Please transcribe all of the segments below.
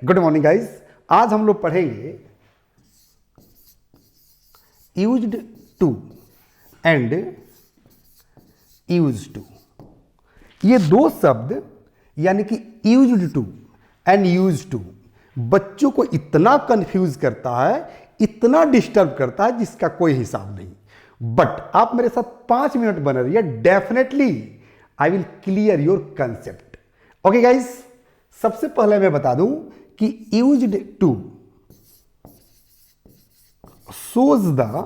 Good morning guys. आज हम लोग पढ़ेंगे used to and use to. ये दो शब्द यानी कि used to and use to बच्चों को इतना कंफ्यूज करता है, इतना डिस्टर्ब करता है जिसका कोई हिसाब नहीं। बट आप मेरे साथ 5 मिनट बने रहिए, definitely I will clear your concept. Okay guys, सबसे पहले मैं बता दूं कि used to shows the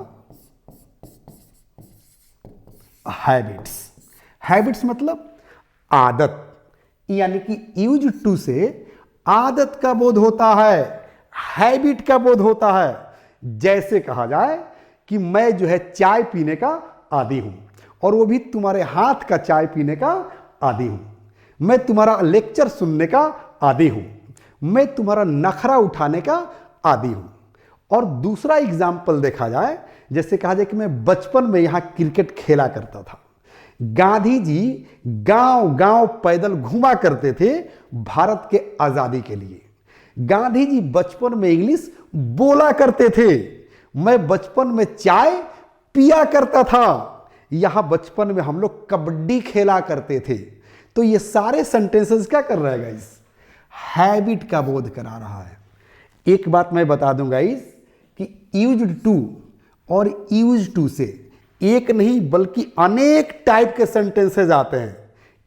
habits मतलब आदत, यानी कि यूज टू से आदत का बोध होता है, हैबिट का बोध होता है। जैसे कहा जाए कि मैं जो है चाय पीने का आदी हूं, और वो भी तुम्हारे हाथ का चाय पीने का आदी हूं। मैं तुम्हारा लेक्चर सुनने का आदी हूं, मैं तुम्हारा नखरा उठाने का आदी हूं। और दूसरा एग्जाम्पल देखा जाए, जैसे कहा जाए कि मैं बचपन में यहां क्रिकेट खेला करता था। गांधी जी गांव गांव पैदल घूमा करते थे भारत के आजादी के लिए। गांधी जी बचपन में इंग्लिश बोला करते थे। मैं बचपन में चाय पिया करता था। यहां बचपन में हम लोग कबड्डी खेला करते थे। तो ये सारे सेंटेंसेस क्या कर रहा है गाइस? हैबिट का बोध करा रहा है। एक बात मैं बता दूं गाइस कि यूज्ड टू और यूज टू से एक नहीं बल्कि अनेक टाइप के सेंटेंसेस आते हैं।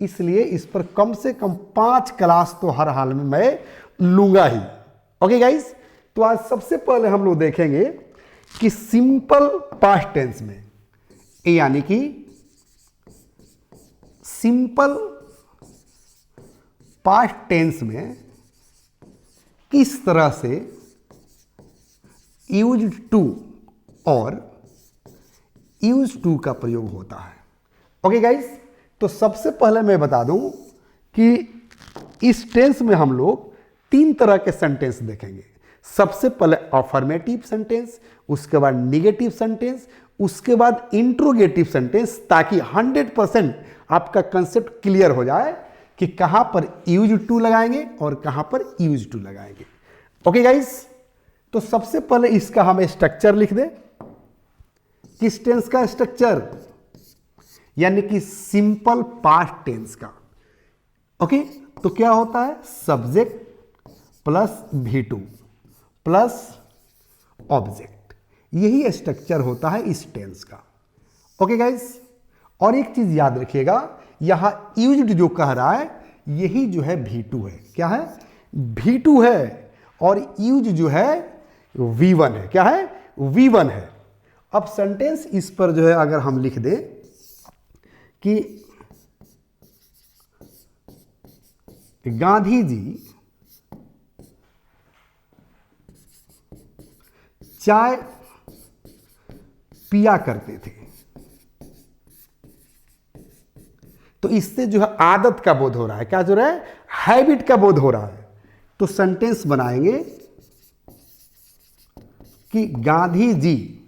इसलिए इस पर कम से कम 5 क्लास तो हर हाल में मैं लूंगा ही। ओके गाइस, तो आज सबसे पहले हम लोग देखेंगे कि सिंपल पास्ट टेंस में, यानी कि सिंपल पास्ट टेंस में किस तरह से यूज्ड टू और यूज टू का प्रयोग होता है। ओके गाइस, तो सबसे पहले मैं बता दूं कि इस टेंस में हम लोग 3 तरह के सेंटेंस देखेंगे। सबसे पहले अफर्मेटिव सेंटेंस, उसके बाद निगेटिव सेंटेंस, उसके बाद इंट्रोगेटिव सेंटेंस, ताकि 100% आपका कंसेप्ट क्लियर हो जाए कि कहां पर यूज टू लगाएंगे और कहां पर यूज टू लगाएंगे। ओके गाइस, तो सबसे पहले इसका हम स्ट्रक्चर लिख दें। किस टेंस का स्ट्रक्चर? यानी कि सिंपल पास्ट टेंस का। ओके, तो क्या होता है? Subject plus V2 plus object, यही स्ट्रक्चर होता है इस टेंस का। ओके गाइस, और एक चीज याद रखिएगा, यहां यूज्ड जो कह रहा है यही जो है V2 है। क्या है? V2 है। और यूज जो है V1 है। क्या है? V1 है। अब सेंटेंस इस पर जो है अगर हम लिख दें कि गांधी जी चाय पिया करते थे, तो इससे जो है आदत का बोध हो रहा है। क्या जो रहा है? हैबिट का बोध हो रहा है। तो सेंटेंस बनाएंगे कि गांधी जी,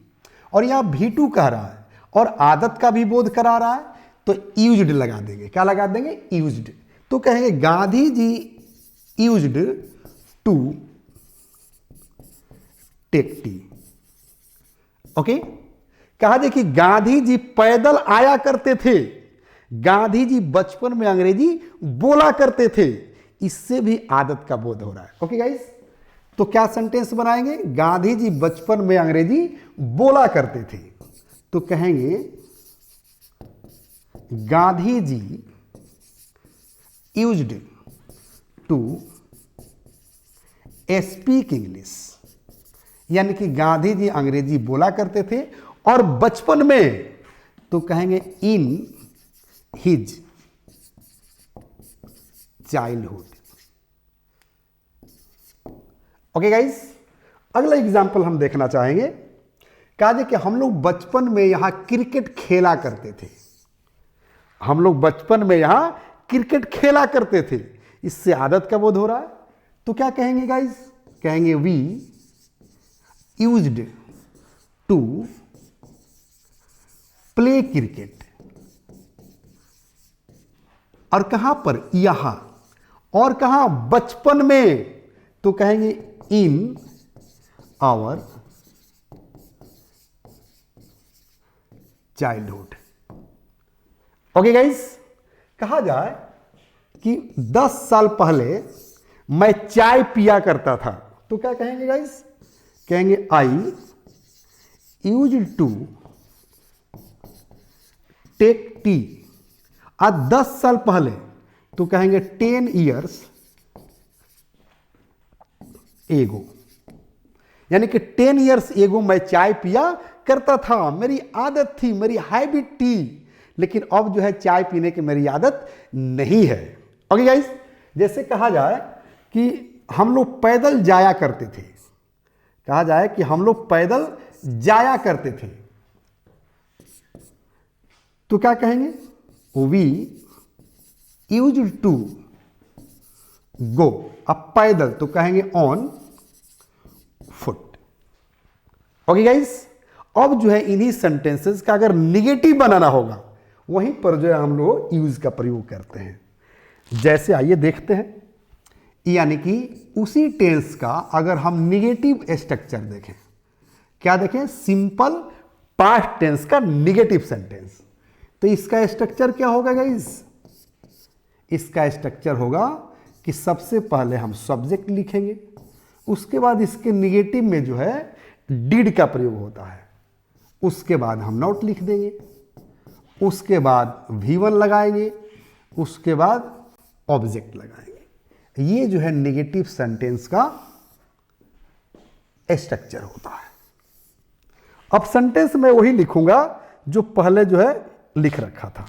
और यहां V2 कह रहा है और आदत का भी बोध करा रहा है, तो यूज्ड लगा देंगे। क्या लगा देंगे? यूज्ड। तो कहेंगे Gandhi ji used to take tea. Okay, कहा जाए कि गांधी जी पैदल आया करते थे। गांधी जी बचपन में अंग्रेजी बोला करते थे। इससे भी आदत का बोध हो रहा है। ओके गाइस, तो क्या सेंटेंस बनाएंगे? गांधी जी बचपन में अंग्रेजी बोला करते थे, तो कहेंगे Gandhi ji used to speak English, यानी कि गांधी जी अंग्रेजी बोला करते थे और बचपन में, तो कहेंगे इन हिज चाइल्डहुड। ओके गाइस, अगला एग्जाम्पल हम देखना चाहेंगे। कहा जाए कि हम लोग बचपन में यहां क्रिकेट खेला करते थे। हम लोग बचपन में यहां क्रिकेट खेला करते थे, इससे आदत का बोध हो रहा है। तो क्या कहेंगे गाइस? कहेंगे we used to play cricket. और कहां पर? यहां। और कहां? बचपन में। तो कहेंगे in our childhood. Okay guys, कहा जाए कि 10 साल पहले मैं चाय पिया करता था, तो क्या कहेंगे गाइस? कहेंगे I used to take tea. आज 10 साल पहले, तो कहेंगे 10 years एगो, यानी कि 10 years एगो मैं चाय पिया करता था, मेरी आदत थी, मेरी हैबिट थी, लेकिन अब जो है चाय पीने की मेरी आदत नहीं है। ओके गाइस, जैसे कहा जाए कि हम लोग पैदल जाया करते थे, कहा जाए कि हम लोग पैदल जाया करते थे, तो क्या कहेंगे? We used to go. अब पैदल तो कहेंगे ऑन फुट। ओके गाइस, अब जो है इन्हीं सेंटेंसेस का अगर निगेटिव बनाना होगा, वहीं पर जो है हम लोग यूज का प्रयोग करते हैं। जैसे आइए देखते हैं, यानी कि उसी टेंस का अगर हम निगेटिव स्ट्रक्चर देखें, क्या देखें? सिंपल पास्ट टेंस का निगेटिव सेंटेंस, तो इसका स्ट्रक्चर क्या होगा गाइस? इसका स्ट्रक्चर होगा कि सबसे पहले हम सब्जेक्ट लिखेंगे, उसके बाद इसके निगेटिव में जो है डिड का प्रयोग होता है, उसके बाद हम नॉट लिख देंगे, उसके बाद V1 लगाएंगे, उसके बाद ऑब्जेक्ट लगाएंगे। ये जो है नेगेटिव सेंटेंस का स्ट्रक्चर होता है। अब सेंटेंस में वही लिखूंगा जो पहले जो है लिख रखा था।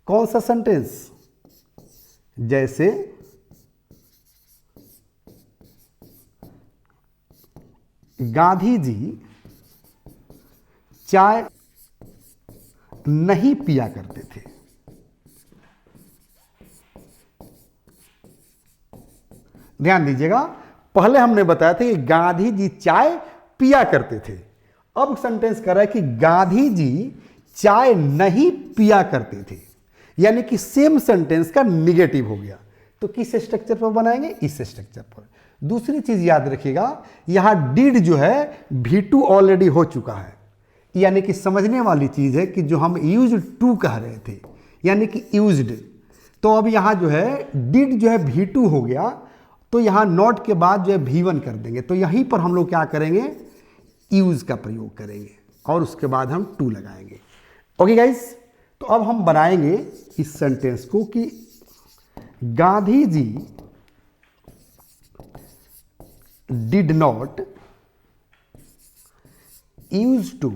कौन सा सेंटेंस? जैसे गांधी जी चाय नहीं पिया करते थे। ध्यान दीजिएगा, पहले हमने बताया था कि गांधी जी चाय पिया करते थे। अब सेंटेंस कर रहा है कि गांधी जी चाय नहीं पिया करते थे, यानी कि सेम सेंटेंस का निगेटिव हो गया। तो किस स्ट्रक्चर पर बनाएंगे? इस स्ट्रक्चर पर। दूसरी चीज याद रखिएगा, यहां डिड जो है V2 ऑलरेडी हो चुका है, यानी कि समझने वाली चीज है कि जो हम यूज्ड टू कह रहे थे, यानी कि यूज्ड, तो अब यहां जो है डिड जो है V2 हो गया, तो यहां नॉट के बाद जो है V1 कर देंगे। तो यहीं पर हम लोग क्या करेंगे? यूज का प्रयोग करेंगे और उसके बाद हम टू लगाएंगे। ओके गाइस, तो अब हम बनाएंगे इस सेंटेंस को कि Gandhi ji did not use to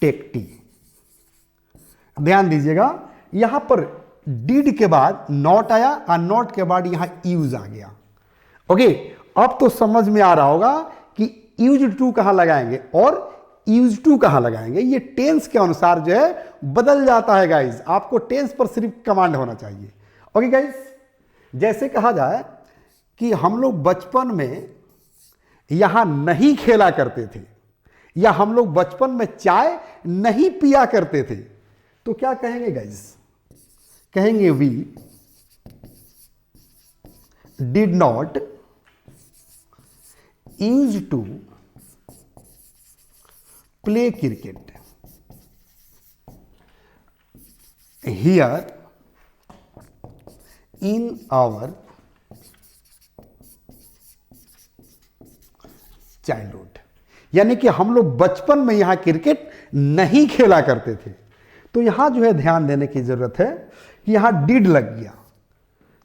take tea. ध्यान दीजिएगा, यहां पर डिड के बाद नॉट आया और नॉट के बाद यहां यूज आ गया। ओके, अब तो समझ में आ रहा होगा कि यूज टू कहां लगाएंगे और यूज टू कहां लगाएंगे। ये टेंस के अनुसार जो है बदल जाता है गाइज, आपको टेंस पर सिर्फ कमांड होना चाहिए। ओके गाइज, जैसे कहा जाए कि हम लोग बचपन में यहां नहीं खेला करते थे, या हम लोग बचपन में चाय नहीं पिया करते थे, तो क्या कहेंगे गाइज? कहेंगे we did not use to play cricket here in our childhood, यानी कि हम लोग बचपन में यहां क्रिकेट नहीं खेला करते थे। तो यहां जो है ध्यान देने की जरूरत है कि यहां डिड लग गया,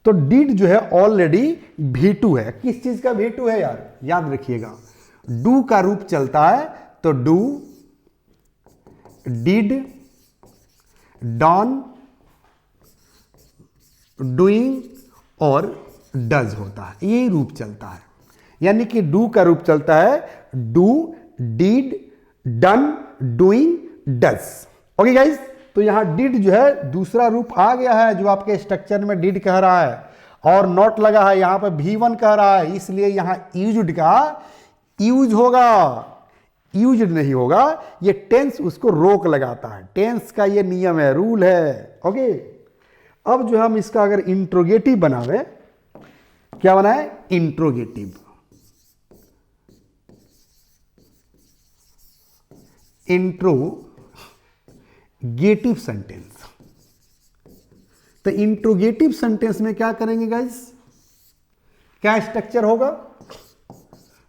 तो डिड जो है ऑलरेडी V2 है। किस चीज का V2 है यार? याद रखिएगा, डू का रूप चलता है, तो डू, डिड, डॉन, डूइंग और डज होता है, यही रूप चलता है। यानी कि डू का रूप चलता है do, did, done, doing, does. Okay guys, तो यहां डिड जो है दूसरा रूप आ गया है, जो आपके स्ट्रक्चर में डिड कह रहा है, और नॉट लगा है यहां पर V1 कह रहा है, इसलिए यहां यूज्ड का यूज होगा, यूज्ड नहीं होगा। ये टेंस उसको रोक लगाता है, टेंस का ये नियम है, रूल है। ओके, अब जो हम इसका अगर इंट्रोगेटिव बनावे, क्या बना है? इंट्रोगेटिव। Interrogative sentence. तो इंट्रोगेटिव सेंटेंस में क्या करेंगे गाइस? क्या स्ट्रक्चर होगा?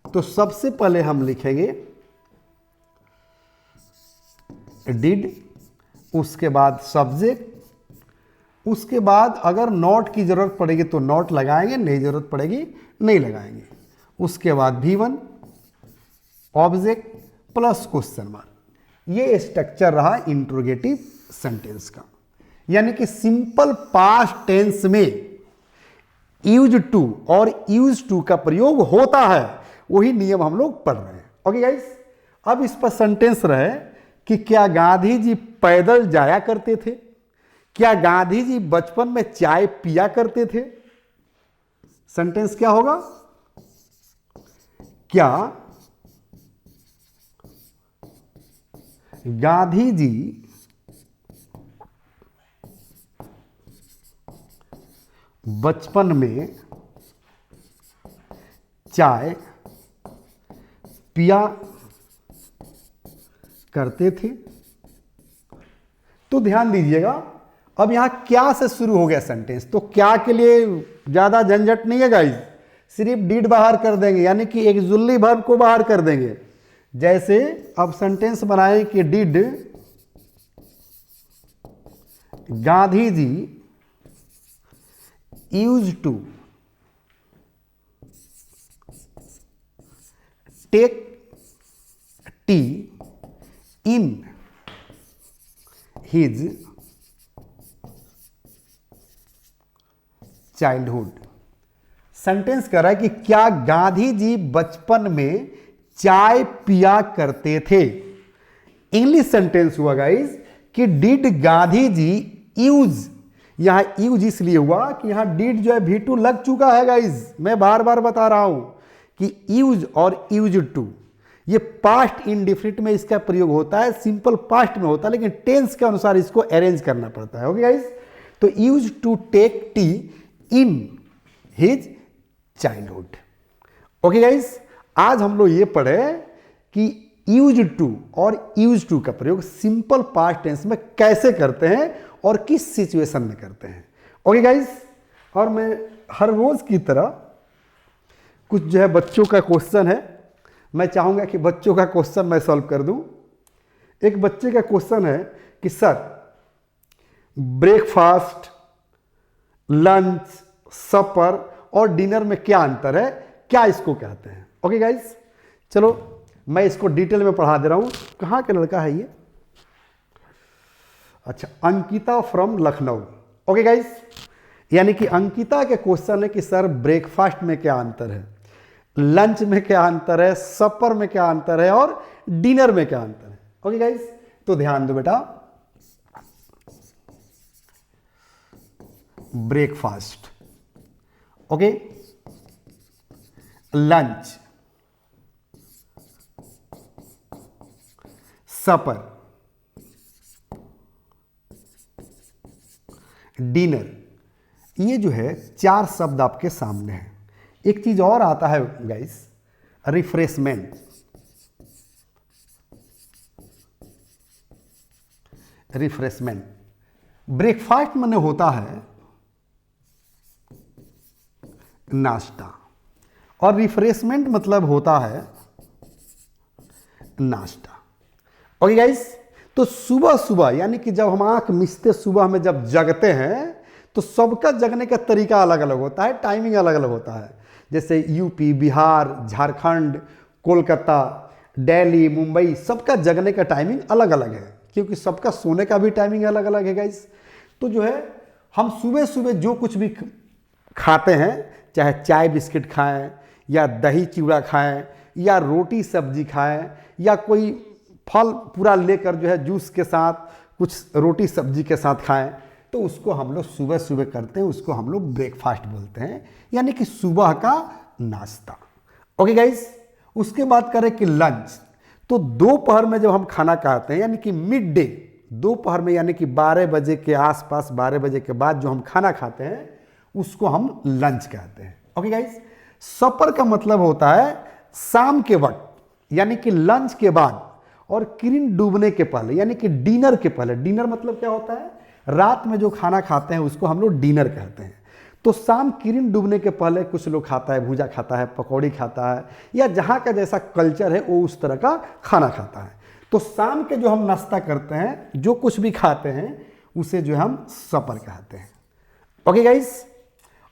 तो सबसे पहले हम लिखेंगे डिड, उसके बाद सब्जेक्ट, उसके बाद अगर नॉट की जरूरत पड़ेगी तो नॉट लगाएंगे, नहीं जरूरत पड़ेगी नहीं लगाएंगे। उसके बाद V1 object plus question mark. ये स्ट्रक्चर रहा इंट्रोगेटिव सेंटेंस का। यानी कि सिंपल पास्ट टेंस में यूज टू और यूज टू का प्रयोग होता है, वही नियम हम लोग पढ़ रहे हैं। ओके गाइस, अब इस पर सेंटेंस रहे कि क्या गांधी जी पैदल जाया करते थे? क्या गांधी जी बचपन में चाय पिया करते थे? सेंटेंस क्या होगा? क्या गांधी जी बचपन में चाय पिया करते थे? तो ध्यान दीजिएगा, अब यहां क्या से शुरू हो गया सेंटेंस, तो क्या के लिए ज्यादा झंझट नहीं है गाइस, सिर्फ डिड बाहर कर देंगे, यानी कि एक जुल्ली वर्ब को बाहर कर देंगे। जैसे अब सेंटेंस बनाए कि did Gandhi ji use to take tea in his childhood. Sentence कर रहा है कि क्या गांधी जी बचपन में चाय पिया करते थे। इंग्लिश सेंटेंस हुआ गाइस कि डिड गांधी जी यूज, यहां यूज इसलिए हुआ कि यहां डिड जो है V2 लग चुका है गाइस। मैं बार बार बता रहा हूं कि यूज और यूज टू ये पास्ट इंडिफिनिट में इसका प्रयोग होता है, सिंपल पास्ट में होता है, लेकिन टेंस के अनुसार इसको अरेंज करना पड़ता है। ओके गाइस, तो use to take tea in his childhood. Okay guys, आज हम लोग ये पढ़े कि यूज टू और यूज टू का प्रयोग सिंपल पास्ट टेंस में कैसे करते हैं और किस सिचुएशन में करते हैं। ओके गाइस, और मैं हर रोज की तरह कुछ जो है बच्चों का क्वेश्चन है, मैं चाहूंगा कि बच्चों का क्वेश्चन मैं सॉल्व कर दूं। एक बच्चे का क्वेश्चन है कि सर ब्रेकफास्ट, लंच, सपर और डिनर में क्या अंतर है, क्या इसको कहते हैं। ओके गाइस, चलो मैं इसको डिटेल में पढ़ा दे रहा हूं। कहां का लड़का है ये? अच्छा, Ankita from Lucknow. Okay guys, यानी कि अंकिता के क्वेश्चन है कि सर ब्रेकफास्ट में क्या अंतर है, लंच में क्या अंतर है, सपर में क्या अंतर है और डिनर में क्या अंतर है। ओके गाइस, तो ध्यान दो बेटा, ब्रेकफास्ट, ओके, लंच, सपर, डिनर, ये जो है चार शब्द आपके सामने हैं। एक चीज और आता है गाइस, रिफ्रेशमेंट। रिफ्रेशमेंट ब्रेकफास्ट में होता है नाश्ता और रिफ्रेशमेंट मतलब होता है नाश्ता। ओके गाइस, तो सुबह सुबह यानी कि जब हम आंख मिचते सुबह में जब जगते हैं तो सबका जगने का तरीका अलग अलग होता है, टाइमिंग अलग अलग होता है। जैसे यूपी, बिहार, झारखंड, कोलकाता, दिल्ली, मुंबई, सबका जगने का टाइमिंग अलग अलग है, क्योंकि सबका सोने का भी टाइमिंग अलग अलग है गाइस। तो जो है हम सुबह सुबह जो कुछ भी खाते हैं, चाहे चाय बिस्किट खाएं या दही चूड़ा खाएं या रोटी सब्जी खाएं या कोई फल पूरा लेकर जो है जूस के साथ कुछ रोटी सब्जी के साथ खाएं, तो उसको हम लोग सुबह सुबह करते हैं, उसको हम लोग ब्रेकफास्ट बोलते हैं, यानी कि सुबह का नाश्ता। ओके गाइस, उसके बाद करें कि लंच, तो दोपहर में जब हम खाना खाते हैं यानी कि मिड डे, दोपहर में यानी कि 12 बजे के आसपास, 12 बजे के बाद जो हम खाना खाते हैं उसको हम लंच कहते हैं। ओके गाइस, सपर का मतलब होता है शाम के वक्त, यानी कि लंच के बाद और किरण डूबने के पहले, यानी कि डिनर के पहले। डिनर मतलब क्या होता है? रात में जो खाना खाते हैं उसको हम लोग डिनर कहते हैं। तो शाम किरण डूबने के पहले कुछ लोग खाता है, भूजा खाता है, पकौड़ी खाता है, या जहाँ का जैसा कल्चर है वो उस तरह का खाना खाता है। तो शाम के जो हम नाश्ता करते हैं, जो कुछ भी खाते हैं, उसे जो हम सपर कहते हैं। ओके गाइस,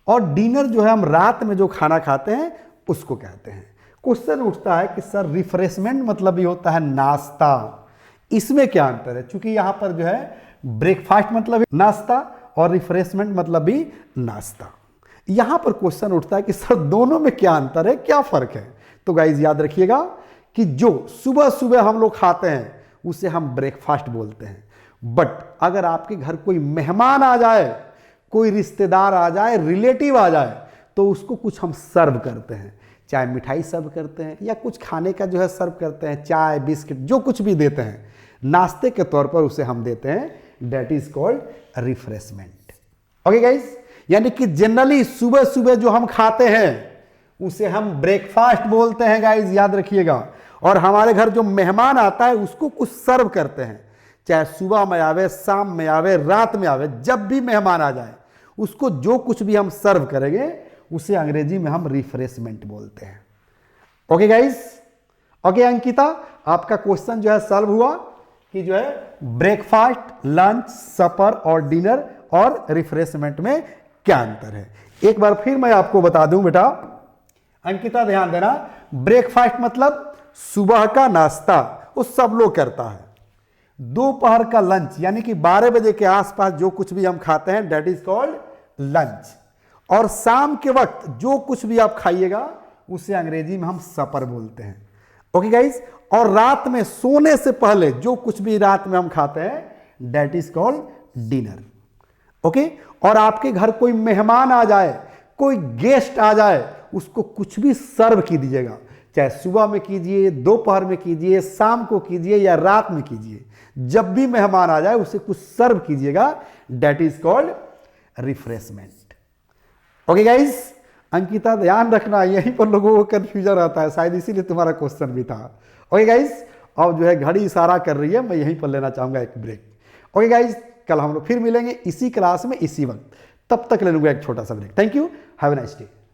और डिनर जो है हम रात में जो खाना खाते हैं उसको कहते हैं। क्वेश्चन उठता है कि सर रिफ्रेशमेंट मतलब भी होता है नाश्ता, इसमें क्या अंतर है? क्योंकि यहाँ पर जो है ब्रेकफास्ट मतलब नाश्ता और रिफ्रेशमेंट मतलब भी नाश्ता। यहाँ पर क्वेश्चन उठता है कि सर दोनों में क्या अंतर है, क्या फर्क है? तो गाइज याद रखिएगा कि जो सुबह सुबह हम लोग खाते हैं उसे हम ब्रेकफास्ट बोलते हैं। बट अगर आपके घर कोई मेहमान आ जाए, कोई रिश्तेदार आ जाए, रिलेटिव आ जाए, तो उसको कुछ हम सर्व करते हैं, चाहे मिठाई सर्व करते हैं या कुछ खाने का जो है सर्व करते हैं, चाय बिस्किट जो कुछ भी देते हैं नाश्ते के तौर पर, उसे हम देते हैं, that is called refreshment. Okay guys, यानी कि जनरली सुबह सुबह जो हम खाते हैं उसे हम ब्रेकफास्ट बोलते हैं गाइस, याद रखिएगा। और हमारे घर जो मेहमान आता है उसको कुछ सर्व करते हैं, चाहे सुबह में आवे, शाम में आवे, रात में आवे, जब भी मेहमान आ जाए उसको जो कुछ भी हम सर्व करेंगे उसे अंग्रेजी में हम रिफ्रेशमेंट बोलते हैं। ओके गाइस, ओके अंकिता, आपका क्वेश्चन जो है सॉल्व हुआ कि जो है ब्रेकफास्ट, लंच, सपर और डिनर और रिफ्रेशमेंट में क्या अंतर है। एक बार फिर मैं आपको बता दूं बेटा, अंकिता ध्यान देना, ब्रेकफास्ट मतलब सुबह का नाश्ता, वो सब लोग करता है। दोपहर का लंच यानी कि 12 बजे के आसपास जो कुछ भी हम खाते हैं दैट इज कॉल्ड लंच। और शाम के वक्त जो कुछ भी आप खाइएगा उसे अंग्रेजी में हम सपर बोलते हैं। ओके गाइस, और रात में सोने से पहले जो कुछ भी रात में हम खाते हैं that is called dinner. Okay, और आपके घर कोई मेहमान आ जाए, कोई गेस्ट आ जाए, उसको कुछ भी सर्व कीजिएगा, चाहे सुबह में कीजिए, दोपहर में कीजिए, शाम को कीजिए या रात में कीजिए, जब भी मेहमान आ जाए उसे कुछ सर्व कीजिएगा, that is called refreshment. Okay guys, Ankita ध्यान रखना, यहीं पर लोगों को कंफ्यूजन आता है, शायद इसीलिए तुम्हारा क्वेश्चन भी था। ओके गाइस, अब जो है घड़ी इशारा कर रही है, मैं यहीं पर लेना चाहूंगा एक ब्रेक। ओके गाइस, कल हम लोग फिर मिलेंगे इसी क्लास में इसी वक्त, तब तक ले लूंगा एक छोटा सा break. Thank you, have a nice day.